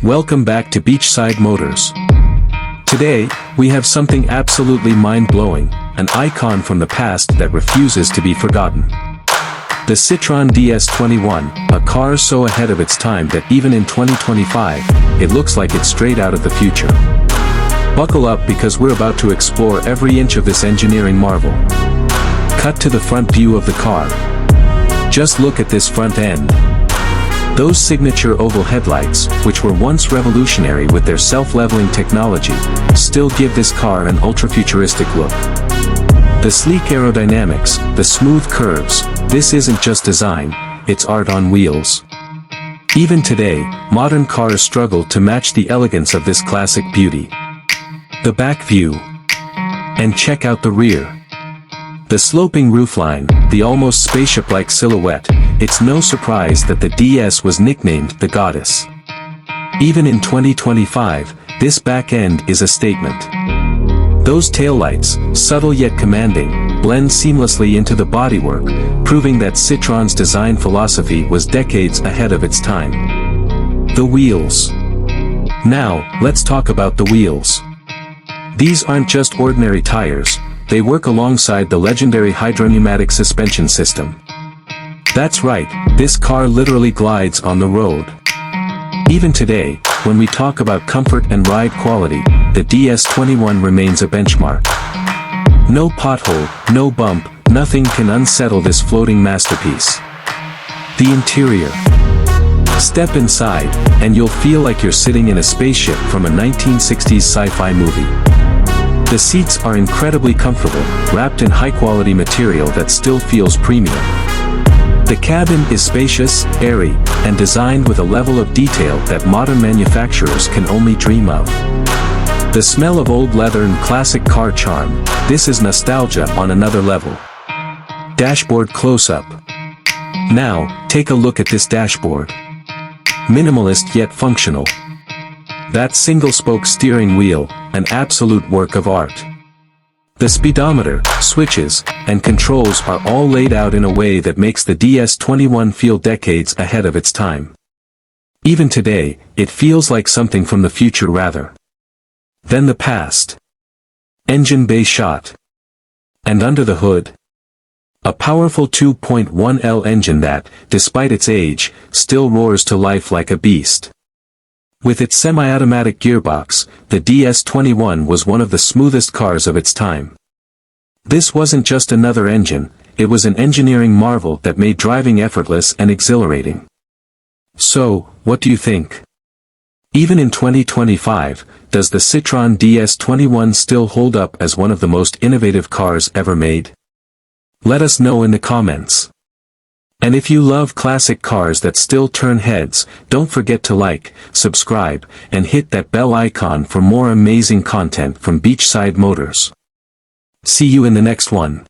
Welcome back to Beachside Motors. Today, we have something absolutely mind-blowing, an icon from the past that refuses to be forgotten. The Citroen DS21, a car so ahead of its time that even in 2025, it looks like it's straight out of the future. Buckle up because we're about to explore every inch of this engineering marvel. Cut to the front view of the car. Just look at this front end. Those signature oval headlights, which were once revolutionary with their self-leveling technology, still give this car an ultra-futuristic look. The sleek aerodynamics, the smooth curves, this isn't just design, it's art on wheels. Even today, modern cars struggle to match the elegance of this classic beauty. The back view. And check out the rear. The sloping roofline, the almost spaceship-like silhouette, it's no surprise that the DS was nicknamed the Goddess. Even in 2025, this back end is a statement. Those taillights, subtle yet commanding, blend seamlessly into the bodywork, proving that Citroen's design philosophy was decades ahead of its time. The wheels. Now, let's talk about the wheels. These aren't just ordinary tires, they work alongside the legendary hydropneumatic suspension system. That's right, this car literally glides on the road. Even today, when we talk about comfort and ride quality, the DS21 remains a benchmark. No pothole, no bump, nothing can unsettle this floating masterpiece. The interior. Step inside, and you'll feel like you're sitting in a spaceship from a 1960s sci-fi movie. The seats are incredibly comfortable, wrapped in high-quality material that still feels premium. The cabin is spacious, airy, and designed with a level of detail that modern manufacturers can only dream of. The smell of old leather and classic car charm, this is nostalgia on another level. Dashboard close-up. Now, take a look at this dashboard. Minimalist yet functional. That single-spoke steering wheel, an absolute work of art. The speedometer, switches, and controls are all laid out in a way that makes the DS21 feel decades ahead of its time. Even today, it feels like something from the future rather than the past. Engine bay shot. And under the hood, a powerful 2.1L engine that, despite its age, still roars to life like a beast. With its semi-automatic gearbox, the DS21 was one of the smoothest cars of its time. This wasn't just another engine, it was an engineering marvel that made driving effortless and exhilarating. So, what do you think? Even in 2025, does the Citroen DS21 still hold up as one of the most innovative cars ever made? Let us know in the comments. And if you love classic cars that still turn heads, don't forget to like, subscribe, and hit that bell icon for more amazing content from Beachside Motors. See you in the next one.